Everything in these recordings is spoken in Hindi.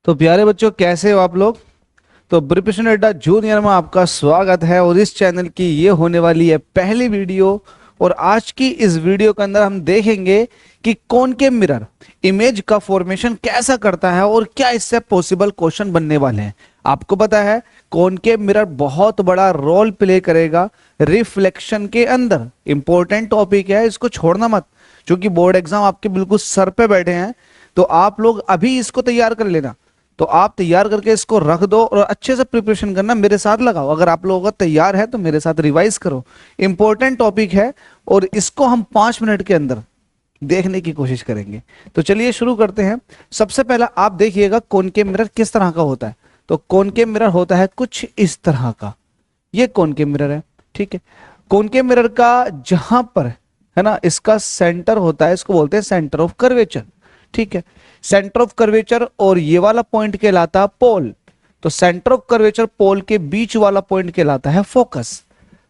तो प्यारे बच्चों, कैसे हो आप लोग। तो प्रिपरेशन अड्डा जूनियर में आपका स्वागत है और इस चैनल की ये होने वाली है पहली वीडियो। और आज की इस वीडियो के अंदर हम देखेंगे कि कॉनकेव मिरर इमेज का फॉर्मेशन कैसा करता है और क्या इससे पॉसिबल क्वेश्चन बनने वाले हैं। आपको पता है कॉनकेव मिरर बहुत बड़ा रोल प्ले करेगा रिफ्लेक्शन के अंदर। इंपॉर्टेंट टॉपिक है, इसको छोड़ना मत, क्योंकि बोर्ड एग्जाम आपके बिल्कुल सर पे बैठे हैं। तो आप लोग अभी इसको तैयार कर लेना। तो आप तैयार करके इसको रख दो और अच्छे से प्रिपरेशन करना, मेरे साथ लगाओ। अगर आप लोगों का तैयार है तो मेरे साथ रिवाइज करो। इंपॉर्टेंट टॉपिक है और इसको हम 5 मिनट के अंदर देखने की कोशिश करेंगे। तो चलिए शुरू करते हैं। सबसे पहला आप देखिएगा कॉनकेव मिरर किस तरह का होता है। तो कॉनकेव मिरर होता है कुछ इस तरह का। ये कॉनकेव मिरर है, ठीक है। कॉनकेव मिरर का जहां पर है ना, इसका सेंटर होता है, इसको बोलते हैं सेंटर ऑफ कर्वेचर, ठीक है। सेंटर ऑफ कर्वेचर और ये वाला पॉइंट कहलाता है पोल। तो सेंटर ऑफ कर्वेचर पोल के बीच वाला पॉइंट कहलाता है फोकस।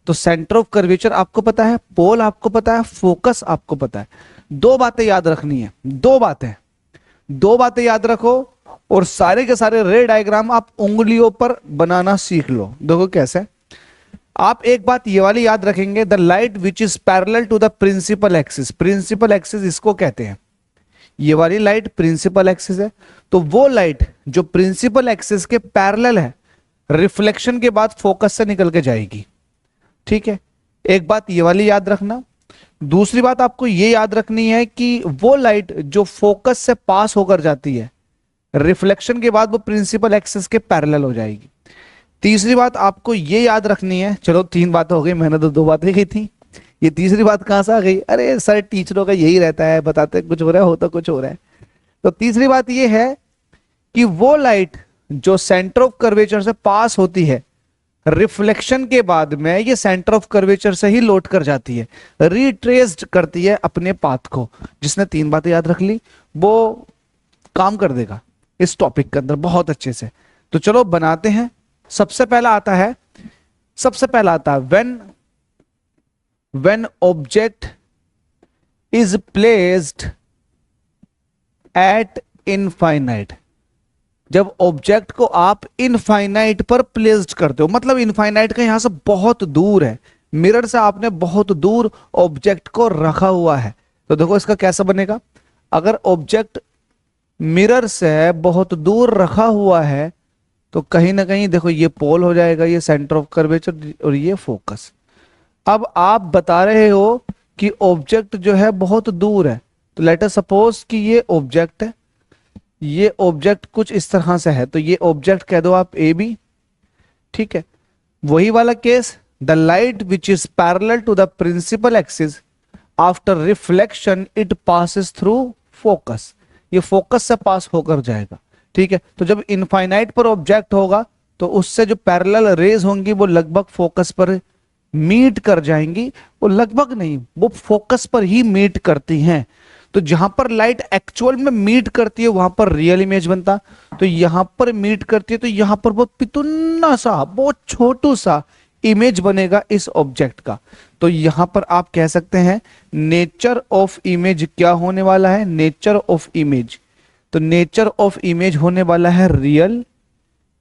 तो सेंटर ऑफ कर्वेचर आपको पता है, पोल आपको पता है, फोकस आपको पता है। दो बातें याद रखनी है, दो बातें याद रखो। और सारे के सारे रे डायग्राम आप उंगलियों पर बनाना सीख लो। देखो कैसे। आप एक बात ये वाली याद रखेंगे, the light which is parallel to the principal axis. Principal axis इसको कहते हैं, ये वाली लाइट प्रिंसिपल एक्सिस है। तो वो लाइट जो प्रिंसिपल एक्सिस के पैरेलल है, रिफ्लेक्शन के बाद फोकस से निकल के जाएगी, ठीक है। एक बात ये वाली याद रखना। दूसरी बात आपको ये याद रखनी है कि वो लाइट जो फोकस से पास होकर जाती है, रिफ्लेक्शन के बाद वो प्रिंसिपल एक्सिस के पैरेलल हो जाएगी। तीसरी बात आपको ये याद रखनी है, चलो 3 बातें हो गई, मैंने तो 2 बातें की थी, ये तीसरी बात कहां से आ गई। अरे सर, टीचरों का यही रहता है, बताते कुछ हो रहा है, होता कुछ हो रहा है। तो तीसरी बात ये है कि वो लाइट जो सेंटर ऑफ कर्वेचर से पास होती है, रिफ्लेक्शन के बाद में ये सेंटर ऑफ कर्वेचर से ही लौट कर जाती है, रिट्रेस्ड करती है अपने पाथ को। जिसने 3 बातें याद रख ली वो काम कर देगा इस टॉपिक के अंदर बहुत अच्छे से। तो चलो बनाते हैं। सबसे पहला आता है when object is placed at infinite। जब ऑब्जेक्ट को आप इनफाइनाइट पर प्लेस्ड करते हो, मतलब इनफाइनाइट का यहां से बहुत दूर है, मिरर से आपने बहुत दूर ऑब्जेक्ट को रखा हुआ है। तो देखो इसका कैसा बनेगा। अगर ऑब्जेक्ट मिरर से बहुत दूर रखा हुआ है तो कहीं ना कहीं देखो ये पोल हो जाएगा, ये सेंटर ऑफ कर्वेचर और ये फोकस। अब आप बता रहे हो कि ऑब्जेक्ट जो है बहुत दूर है, तो लेट अस सपोज कि ये ऑब्जेक्ट है, ये ऑब्जेक्ट कुछ इस तरह से है, तो ये ऑब्जेक्ट कह दो आप ए बी, ठीक है। वही वाला case, the light which is parallel to the principal axis after reflection it passes through focus. ये फोकस से पास होकर जाएगा, ठीक है। तो जब इनफाइनाइट पर ऑब्जेक्ट होगा तो उससे जो पैरेलल रेज होंगी वो लगभग फोकस पर मीट कर जाएंगी। वो लगभग नहीं, वो फोकस पर ही मीट करती हैं। तो जहां पर लाइट एक्चुअल में मीट करती है वहां पर रियल इमेज बनता। तो यहां पर मीट करती है तो यहां पर बहुत पितुन्ना सा, बहुत छोटू सा इमेज बनेगा इस ऑब्जेक्ट का। तो यहां पर आप कह सकते हैं नेचर ऑफ इमेज क्या होने वाला है, नेचर ऑफ इमेज। तो नेचर ऑफ इमेज होने वाला है रियल,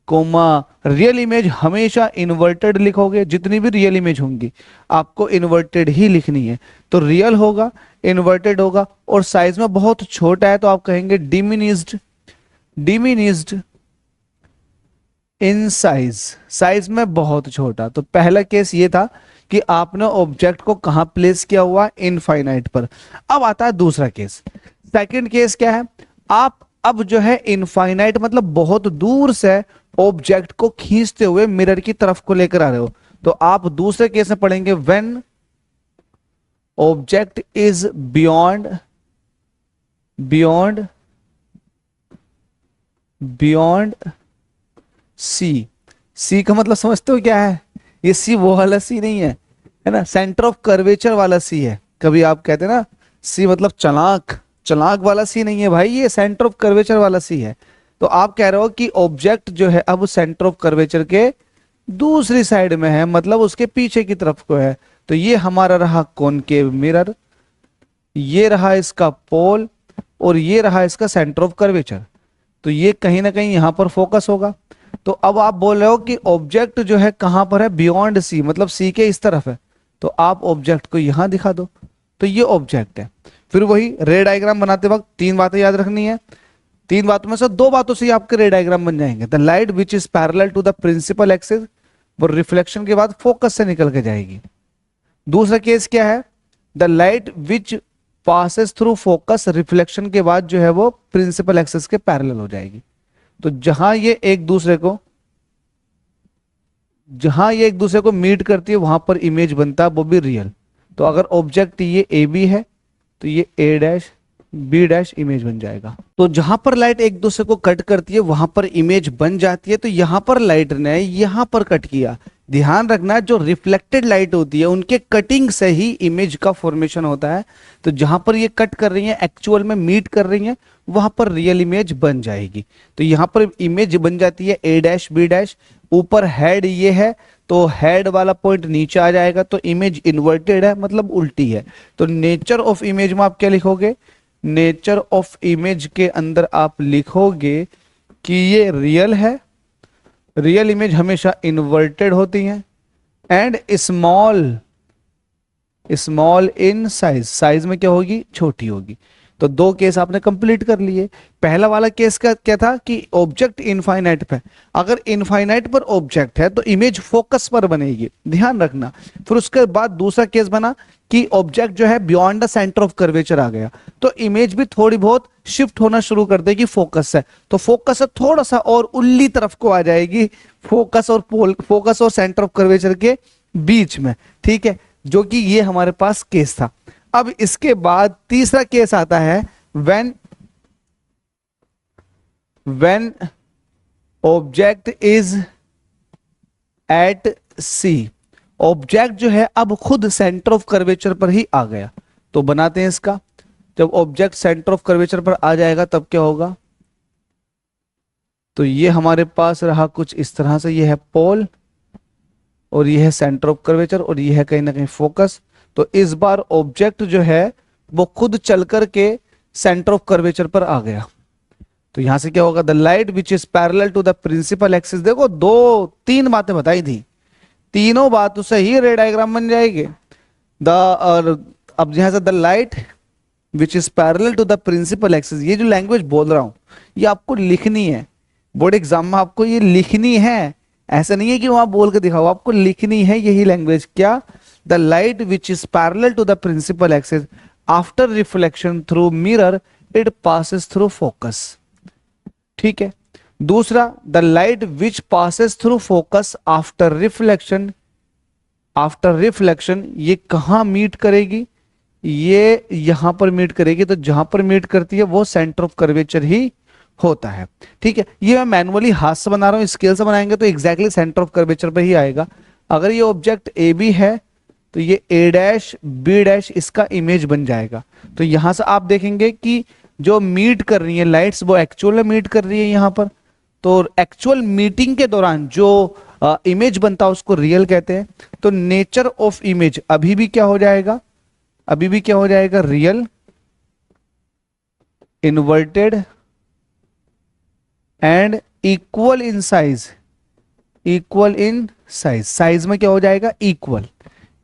कोमा रियल इमेज हमेशा इन्वर्टेड लिखोगे। जितनी भी रियल इमेज होंगी आपको इन्वर्टेड ही लिखनी है। तो रियल होगा, इन्वर्टेड होगा और साइज में बहुत छोटा है तो आप कहेंगे डिमिनिज्ड इन साइज, साइज में बहुत छोटा। तो पहला केस ये था कि आपने ऑब्जेक्ट को कहां प्लेस किया हुआ, इनफाइनाइट पर। अब आता है दूसरा केस। सेकंड केस क्या है, आप अब जो है इनफाइनाइट मतलब बहुत दूर से ऑब्जेक्ट को खींचते हुए मिरर की तरफ को लेकर आ रहे हो। तो आप दूसरे केस में पढ़ेंगे when object is beyond C. C का मतलब समझते हो क्या है, ये सी वो वाला सी नहीं है, है ना, सेंटर ऑफ कर्वेचर वाला सी है। कभी आप कहते हैं ना सी मतलब चलाक वाला सी नहीं है भाई, ये सेंटर ऑफ कर्वेचर वाला सी है। तो आप कह रहे हो कि ऑब्जेक्ट जो है अब सेंटर ऑफ कर्वेचर के दूसरी साइड में है, मतलब उसके पीछे की तरफ को है। तो ये हमारा रहा कॉनकेव मिरर, ये रहा इसका पोल और ये रहा इसका सेंटर ऑफ कर्वेचर। तो ये कहीं ना कहीं यहां पर फोकस होगा। तो अब आप बोल रहे हो कि ऑब्जेक्ट जो है कहां पर है, बियॉन्ड सी, मतलब सी के इस तरफ है, तो आप ऑब्जेक्ट को यहां दिखा दो, तो ये ऑब्जेक्ट है। फिर वही रे डायग्राम बनाते वक्त तीन बातें याद रखनी है, तीन बातों में से दो बातों से ही आपके रे डायग्राम बन जाएंगे। The light which is parallel to the principal axis, वो रिफ्लेक्शन के बाद फोकस से निकल के जाएगी। दूसरा केस क्या है, the light which passes through focus, reflection के बाद जो है वो प्रिंसिपल एक्सिस के पैरेलल हो जाएगी। तो जहां ये एक दूसरे को मीट करती है वहां पर इमेज बनता है, वो भी रियल। तो अगर ऑब्जेक्ट ये ए बी है तो ये ए डैश बी डैश इमेज बन जाएगा। तो जहां पर लाइट एक दूसरे को कट करती है वहां पर इमेज बन जाती है। तो यहां पर लाइट ने यहां पर कट किया, ध्यान रखना जो रिफ्लेक्टेड लाइट होती है उनके कटिंग से ही इमेज का फॉर्मेशन होता है। तो जहां पर ये कट कर रही है, एक्चुअल में मीट कर रही है, वहां पर रियल इमेज बन जाएगी। तो यहां पर इमेज बन जाती है ए डैश बी डैश, ऊपर हेड ये है तो हेड वाला पॉइंट नीचे आ जाएगा, तो इमेज इन्वर्टेड है मतलब उल्टी है। तो नेचर ऑफ इमेज में आप क्या लिखोगे, नेचर ऑफ इमेज के अंदर आप लिखोगे कि ये रियल है, रियल इमेज हमेशा इन्वर्टेड होती हैं, and small, small in size, size में क्या होगी, छोटी होगी। तो दो केस आपने कंप्लीट कर लिए। पहला वाला केस का क्या था कि ऑब्जेक्ट इनफाइनाइट पे, अगर इनफाइनाइट पर ऑब्जेक्ट है तो इमेज फोकस पर बनेगी, ध्यान रखना। फिर उसके बाद दूसरा केस बना कि ऑब्जेक्ट जो है beyond the centre of curvature आ गया, तो इमेज भी थोड़ी बहुत शिफ्ट होना शुरू कर देगी फोकस से, तो फोकस से थोड़ा सा और उल्ली तरफ को आ जाएगी, फोकस और पोल, फोकस और सेंटर ऑफ कर्वेचर के बीच में, ठीक है, जो कि ये हमारे पास केस था। अब इसके बाद तीसरा केस आता है when object is at C, object जो है अब खुद सेंटर ऑफ कर्वेचर पर ही आ गया। तो बनाते हैं इसका, जब ऑब्जेक्ट सेंटर ऑफ कर्वेचर पर आ जाएगा तब क्या होगा, तो ये हमारे पास रहा कुछ इस तरह से, ये है पोल और ये है सेंटर ऑफ कर्वेचर और ये है कहीं ना कहीं फोकस। तो इस बार ऑब्जेक्ट जो है वो खुद चल करके सेंटर ऑफ कर्वेचर पर आ गया। तो यहां से क्या होगा, the light which is parallel to the principal axis, देखो दो तीन बातें बताई थी, तीनों बातों से ही रे डायग्राम बन जाएगी। अब यहां से the light which is parallel to the principal axis, ये जो लैंग्वेज बोल रहा हूं ये आपको लिखनी है, बोर्ड एग्जाम में आपको ये लिखनी है, ऐसा नहीं है कि वहां बोल के दिखाओ, आपको लिखनी है यही लैंग्वेज। क्या, the light which is parallel to the principal axis after reflection through mirror it passes through focus, ठीक है। दूसरा, the light which passes through focus after reflection, after reflection ये कहां मीट करेगी, ये यहां पर मीट करेगी। तो जहां पर मीट करती है वो सेंटर ऑफ कर्वेचर ही होता है, ठीक है। ये मैं मैनुअली हाथ से बना रहा हूं, स्केल से बनाएंगे तो एग्जैक्टली सेंटर ऑफ कर्वेचर पर ही आएगा। अगर ये ऑब्जेक्ट ए बी है तो ये ए डैश बी डैश इसका इमेज बन जाएगा। तो यहां से आप देखेंगे कि जो मीट कर रही है लाइट्स वो एक्चुअल में मीट कर रही है यहां पर, तो एक्चुअल मीटिंग के दौरान जो इमेज बनता है उसको रियल कहते हैं। तो नेचर ऑफ इमेज अभी भी क्या हो जाएगा, अभी भी क्या हो जाएगा, real, inverted and equal in size, equal in size, size में क्या हो जाएगा, इक्वल,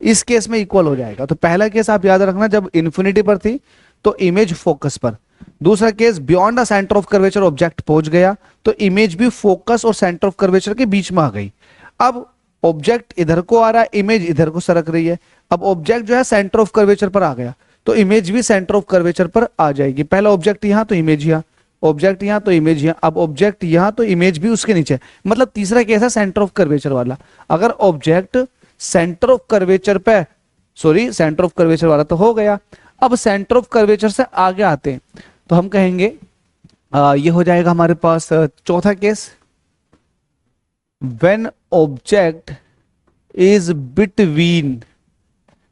इस केस में इक्वल हो जाएगा। तो पहला केस आप याद रखना जब इन्फिनिटी पर थी तो इमेज फोकस पर, दूसरा case beyond the centre of curvature object पहुंच गया तो इमेज भी फोकस और सेंटर ऑफ कर्वेचर के बीच में आ गई। अब ऑब्जेक्ट इधर को आ रहा है, इमेज इधर को सरक रही है। अब ऑब्जेक्ट जो है सेंटर ऑफ कर्वेचर पर आ गया तो इमेज भी सेंटर ऑफ कर्वेचर पर आ जाएगी। पहला ऑब्जेक्ट यहां तो इमेज यहां, ऑब्जेक्ट यहां तो इमेज यहां, अब ऑब्जेक्ट यहां तो इमेज भी उसके नीचे, मतलब तीसरा केस है सेंटर ऑफ कर्वेचर वाला। अगर ऑब्जेक्ट सेंटर ऑफ कर्वेचर पे, सॉरी सेंटर ऑफ कर्वेचर वाला तो हो गया, अब सेंटर ऑफ कर्वेचर से आगे आते हैं तो हम कहेंगे ये हो जाएगा हमारे पास चौथा case, when object is between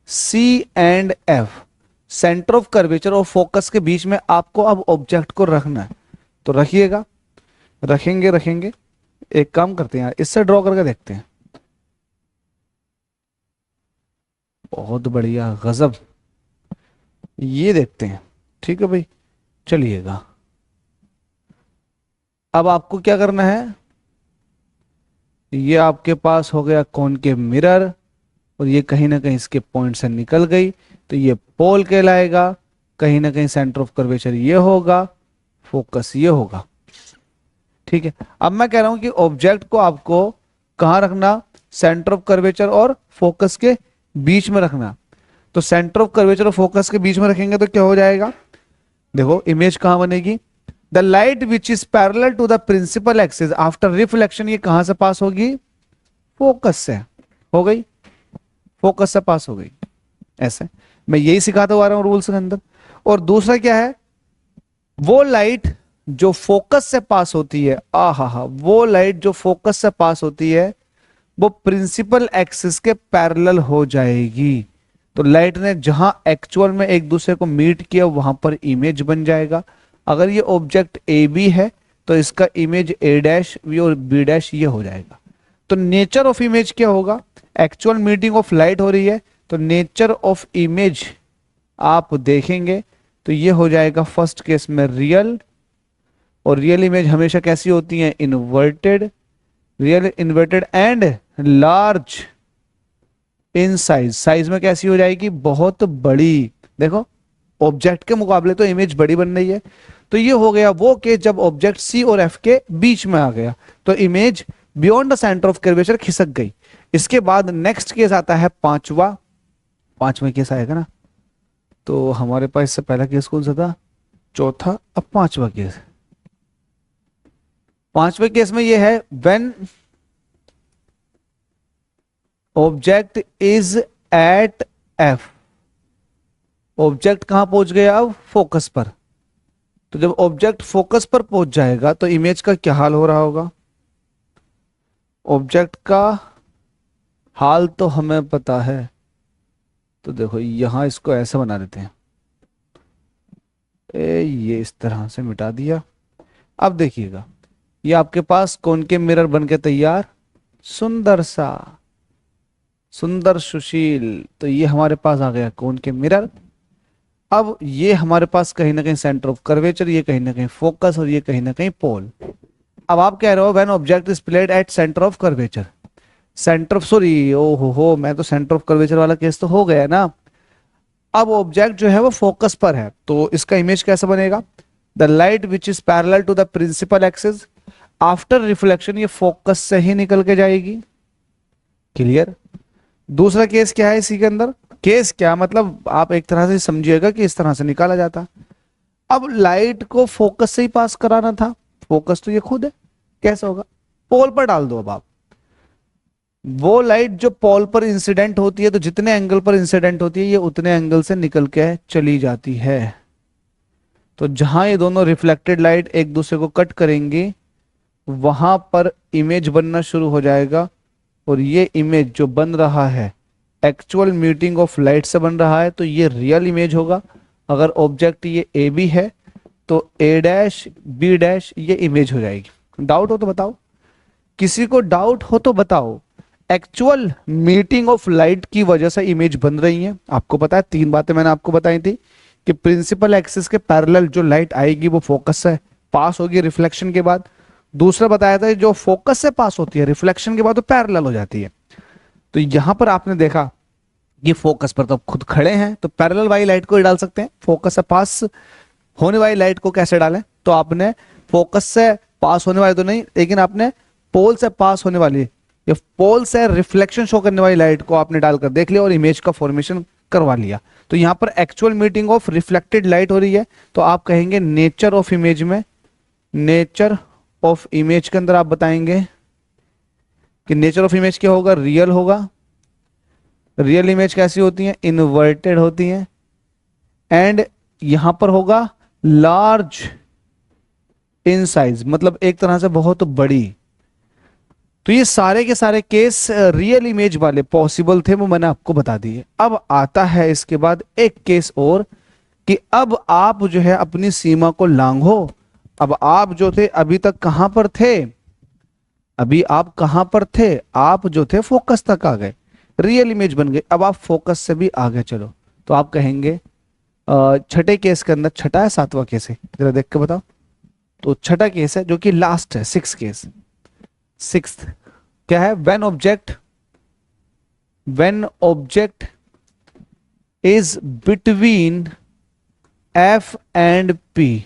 C and F, centre of curvature और फोकस के बीच में आपको अब ऑब्जेक्ट को रखना है। तो रखिएगा, रखेंगे, एक काम करते हैं यार, इससे ड्रॉ करके देखते हैं। बहुत बढ़िया, गजब, ये देखते हैं, ठीक है भाई, चलिएगा। अब आपको क्या करना है, ये आपके पास हो गया कॉनकेव मिरर और ये कहीं ना कहीं इसके पॉइंट से निकल गई, तो ये पोल कहलाएगा। कहीं ना कहीं सेंटर ऑफ कर्वेचर ये होगा, फोकस ये होगा। ठीक है, अब मैं कह रहा हूं कि ऑब्जेक्ट को आपको कहां रखना, सेंटर ऑफ कर्वेचर और फोकस के बीच में रखना। तो सेंटर ऑफ कर्वेचर और फोकस के बीच में रखेंगे तो क्या हो जाएगा, देखो इमेज कहां बनेगी, the light which is parallel to the principal axis after reflection, ये कहां से पास होगी, फोकस से हो गई, फोकस से पास हो गई। ऐसे मैं यही सिखाता हुआ आ रहा हूं रूल्स के अंदर। और दूसरा क्या है, वो लाइट जो फोकस से पास होती है, वो लाइट जो फोकस से पास होती है वो प्रिंसिपल एक्सिस के पैरेलल हो जाएगी। तो लाइट ने जहां एक्चुअल में एक दूसरे को मीट किया वहां पर इमेज बन जाएगा। अगर ये ऑब्जेक्ट ए बी है तो इसका इमेज ए डैश बी और बी डैश ये हो जाएगा। तो नेचर ऑफ इमेज क्या होगा, एक्चुअल मीटिंग ऑफ लाइट हो रही है तो नेचर ऑफ इमेज आप देखेंगे तो ये हो जाएगा फर्स्ट केस में रियल, और रियल इमेज हमेशा कैसी होती है, inverted, real inverted and large in size, size में कैसी हो जाएगी, बहुत बड़ी। देखो ऑब्जेक्ट के मुकाबले तो इमेज बड़ी बन रही है। तो ये हो गया वो केस जब ऑब्जेक्ट सी और एफ के बीच में आ गया तो image beyond the centre of curvature खिसक गई। इसके बाद नेक्स्ट केस आता है पांचवा केस आएगा ना, तो हमारे पास इससे पहला केस कौन सा था, चौथा, अब पांचवा केस। पांचवे केस में ये है when object is at F, object कहां पहुंच गया, अब फोकस पर। तो जब ऑब्जेक्ट फोकस पर पहुंच जाएगा तो इमेज का क्या हाल हो रहा होगा, ऑब्जेक्ट का हाल तो हमें पता है। तो देखो यहां इसको ऐसा बना देते हैं, ये इस तरह से मिटा दिया। अब देखिएगा ये आपके पास कॉनकेव मिरर बन के तैयार, सुंदर सा, सुंदर सुशील। तो ये हमारे पास आ गया कॉनकेव मिरर। अब ये हमारे पास कहीं ना कहीं सेंटर ऑफ कर्वेचर, ये कहीं ना कहीं फोकस और ये कहीं ना कहीं पोल। अब आप कह रहे हो when object is placed at centre of curvature, centre of, sorry ओ हो मैं तो सेंटर ऑफ कर्वेचर वाला केस तो हो गया ना। अब ऑब्जेक्ट जो है वो फोकस पर है तो इसका इमेज कैसा बनेगा, the light which is parallel to the principal axis after reflection, ये फोकस से ही निकल के जाएगी। क्लियर। दूसरा केस क्या है इसी के अंदर, केस क्या मतलब आप एक तरह से समझिएगा कि इस तरह से निकाला जाता। अब लाइट को फोकस से ही पास कराना था, फोकस तो ये खुद है, कैसा होगा, पोल पर डाल दो। अब आप वो लाइट जो पोल पर इंसिडेंट होती है तो जितने एंगल पर इंसिडेंट होती है ये उतने एंगल से निकल के चली जाती है। तो जहां ये दोनों रिफ्लेक्टेड लाइट एक दूसरे को कट करेंगी वहां पर इमेज बनना शुरू हो जाएगा, और ये इमेज जो बन रहा है एक्चुअल मीटिंग ऑफ लाइट से बन रहा है तो ये रियल इमेज होगा। अगर ऑब्जेक्ट ये ए बी है तो ए डैश बी डैश ये इमेज हो जाएगी। डाउट हो तो बताओ, किसी को डाउट हो तो बताओ। एक्चुअल मीटिंग ऑफ लाइट की वजह से इमेज बन रही है। आपको पता है तीन बातें मैंने आपको बताई थी कि प्रिंसिपल एक्सिस के पैरेलल जो लाइट आएगी वो फोकस से पास होगी रिफ्लेक्शन के बाद। दूसरा बताया था जो फोकस से पास होती है रिफ्लेक्शन के बाद तो पैरेलल हो जाती है। तो यहां पर आपने देखा ये फोकस पर तो खुद खड़े हैं तो पैरेलल वाली लाइट को ही डाल सकते हैं, फोकस से पास होने वाली लाइट को कैसे डालें, तो आपने फोकस से पास होने वाली तो नहीं लेकिन आपने पोल से पास होने वाली या पोल से रिफ्लेक्शन शो करने वाली लाइट को आपने डालकर देख लिया और इमेज का फॉर्मेशन करवा लिया। तो यहां पर actual meeting of reflected light हो रही है तो आप कहेंगे नेचर ऑफ इमेज में, नेचर ऑफ इमेज के अंदर आप बताएंगे कि नेचर ऑफ इमेज क्या होगा, रियल होगा। रियल इमेज कैसी होती है, इन्वर्टेड होती है। एंड यहां पर होगा लार्ज इन साइज, मतलब एक तरह से बहुत बड़ी। तो ये सारे के सारे केस रियल इमेज वाले पॉसिबल थे, वो मैंने आपको बता दिए। अब आता है इसके बाद एक केस और कि अब आप जो है अपनी सीमा को लांघो। अब आप जो थे अभी तक कहां पर थे, अभी आप कहां पर थे, आप जो थे फोकस तक आ गए, रियल इमेज बन गई। अब आप फोकस से भी आगे चलो तो आप कहेंगे छठे केस के अंदर, छठा है सातवां केस है, जरा देख के बताओ। तो छठा केस है जो कि लास्ट है, सिक्स केस। सिक्स्थ क्या है? When object is between F and P,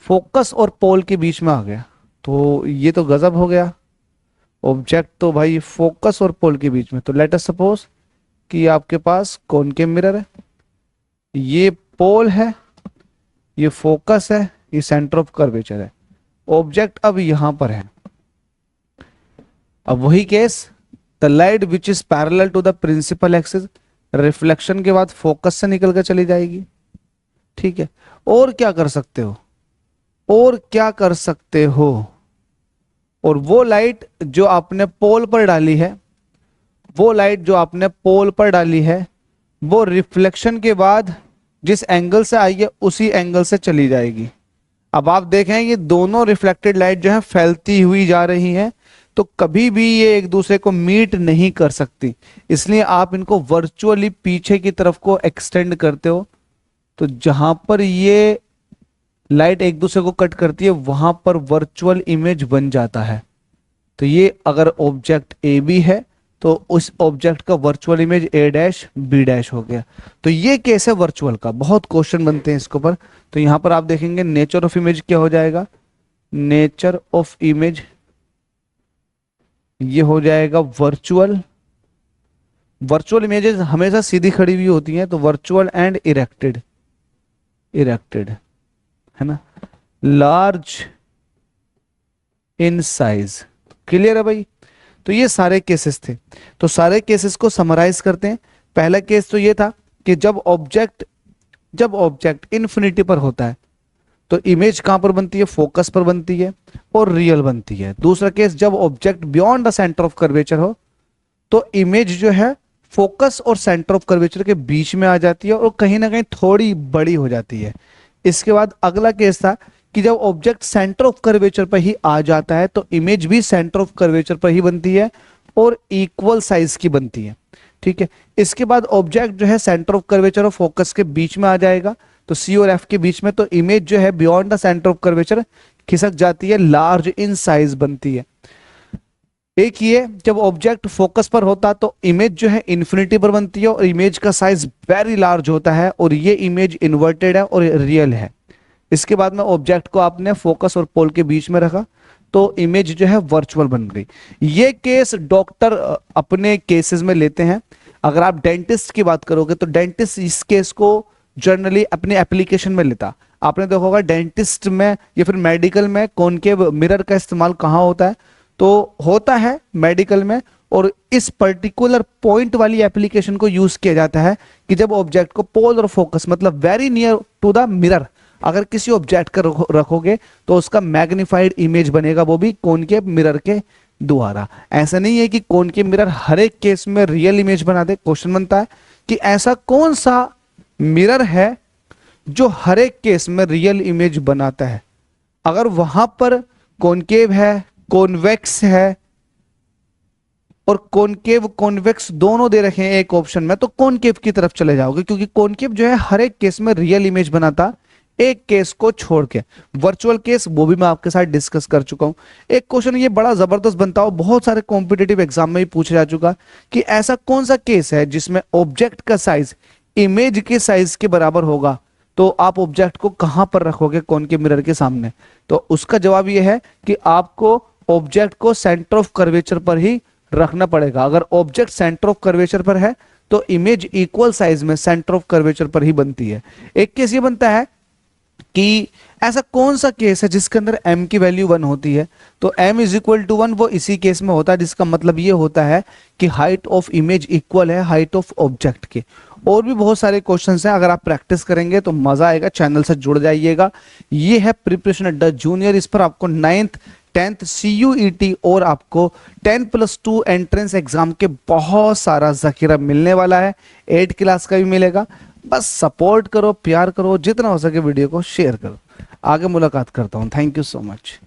focus और पोल के बीच में आ गया, तो ये तो गजब हो गया। ऑब्जेक्ट तो भाई फोकस और पोल के बीच में, तो लेट अस सपोज कि आपके पास कॉनकेव मिरर है, ये पोल है, ये फोकस है, ये सेंटर ऑफ कर्वेचर है, ऑब्जेक्ट अब यहां पर है। अब वही case, the light which is parallel to the principal axis, reflection के बाद फोकस से निकल कर चली जाएगी। ठीक है, और क्या कर सकते हो, और क्या कर सकते हो? और वो लाइट जो आपने पोल पर डाली है, वो लाइट जो आपने पोल पर डाली है, वो रिफ्लेक्शन के बाद जिस एंगल से आई है उसी एंगल से चली जाएगी। अब आप देखें ये दोनों रिफ्लेक्टेड लाइट जो है फैलती हुई जा रही हैं, तो कभी भी ये एक दूसरे को मीट नहीं कर सकती, इसलिए आप इनको वर्चुअली पीछे की तरफ को एक्सटेंड करते हो, तो जहां पर ये लाइट एक दूसरे को कट करती है वहां पर वर्चुअल इमेज बन जाता है। तो ये अगर ऑब्जेक्ट ए बी है तो उस ऑब्जेक्ट का virtual image A dash B dash हो गया। तो ये केस है वर्चुअल का, बहुत क्वेश्चन बनते हैं इसके ऊपर। तो यहां पर आप देखेंगे नेचर ऑफ इमेज क्या हो जाएगा, नेचर ऑफ इमेज ये हो जाएगा वर्चुअल। वर्चुअल इमेजेस हमेशा सीधी खड़ी हुई होती हैं, तो वर्चुअल एंड इरेक्टेड, इरेक्टेड है ना, लार्ज इन साइज। क्लियर है भाई? तो ये सारे केसेस थे। तो सारे केसेस को समराइज करते हैं। पहला केस तो ये था कि जब ऑब्जेक्ट इन्फिनिटी पर होता है तो इमेज कहां पर बनती है, फोकस पर बनती है और रियल बनती है। दूसरा केस, जब object beyond the centre of curvature हो तो इमेज जो है फोकस और सेंटर ऑफ कर्वेचर के बीच में आ जाती है और कहीं ना कहीं थोड़ी बड़ी हो जाती है। इसके बाद अगला केस था कि जब ऑब्जेक्ट सेंटर ऑफ कर्वेचर पर ही आ जाता है तो इमेज भी सेंटर ऑफ कर्वेचर पर ही बनती है और इक्वल साइज की बनती है। ठीक है, इसके बाद ऑब्जेक्ट जो है सेंटर ऑफ कर्वेचर और फोकस के बीच में आ जाएगा, तो सी और एफ के बीच में, तो इमेज जो है beyond the centre of curvature खिसक जाती है, लार्ज इन साइज बनती है। एक ये जब ऑब्जेक्ट फोकस पर होता तो इमेज जो है इन्फिनिटी पर बनती है और इमेज का साइज वेरी लार्ज होता है और ये इमेज इन्वर्टेड है और रियल है। इसके बाद में ऑब्जेक्ट को आपने फोकस और पोल के बीच में रखा तो इमेज जो है वर्चुअल बन गई। ये केस डॉक्टर अपने केसेस में लेते हैं। अगर आप डेंटिस्ट की बात करोगे तो डेंटिस्ट इस केस को जनरली अपने एप्लीकेशन में लेता। आपने देखा होगा डेंटिस्ट में या फिर मेडिकल में कॉनकेव मिरर का इस्तेमाल कहाँ होता है, तो होता है मेडिकल में, और इस पर्टिकुलर पॉइंट वाली एप्लीकेशन को यूज किया जाता है कि जब ऑब्जेक्ट को पोल और फोकस मतलब very near to the mirror अगर किसी ऑब्जेक्ट का रखोगे तो उसका मैग्नीफाइड इमेज बनेगा, वो भी कॉनकेव मिरर के द्वारा। ऐसा नहीं है कि कॉनकेव मिरर हर एक केस में रियल इमेज बना दे। क्वेश्चन बनता है कि ऐसा कौन सा मिरर है जो हर एक केस में रियल इमेज बनाता है। अगर वहां पर कॉनकेव है, कॉन्वेक्स है और कॉनकेव कॉन्वेक्स दोनों दे रखे हैं एक ऑप्शन में, तो कॉनकेव की तरफ चले जाओगे, क्योंकि कॉनकेव जो है हर एक केस में रियल इमेज बनाता, एक केस को छोड़ के। वर्चुअल केस वो भी मैं आपके साथ डिस्कस कर चुका हूं। एक क्वेश्चन ये बड़ा जबरदस्त बनता हो, बहुत सारे कॉम्पिटेटिव एग्जाम में भी पूछा जा चुका कि ऐसा कौन सा केस है जिसमें ऑब्जेक्ट का साइज इमेज के साइज के बराबर होगा, तो आप ऑब्जेक्ट को कहां पर रखोगे कॉनकेव मिरर के सामने। तो उसका जवाब यह है कि आपको ऑब्जेक्ट को सेंटर ऑफ कर्वेचर पर ही रखना पड़ेगा। अगर ऑब्जेक्ट सेंटर ऑफ कर्वेचर पर है तो इमेज इक्वल साइज में सेंटर ऑफ कर्वेचर पर ही बनती है। एक केस ये बनता है कि ऐसा कौन सा केस है जिसके अंदर m की वैल्यू 1 होती है, तो m इज इक्वल टू 1 वो इसी केस में होता है, जिसका मतलब ये होता है कि हाइट ऑफ इमेज इक्वल है हाइट ऑफ ऑब्जेक्ट के। और भी बहुत सारे क्वेश्चंस हैं, अगर आप प्रैक्टिस करेंगे तो मजा आएगा। चैनल से जुड़ जाइएगा। ये है प्रिपरेशन अड्डा जूनियर, इस पर आपको 9th 10th CUET और आपको 10+2 एंट्रेंस एग्जाम के बहुत सारा जखीरा मिलने वाला है। 8 क्लास का भी मिलेगा। बस सपोर्ट करो, प्यार करो, जितना हो सके वीडियो को शेयर करो। आगे मुलाकात करता हूं। Thank you so much.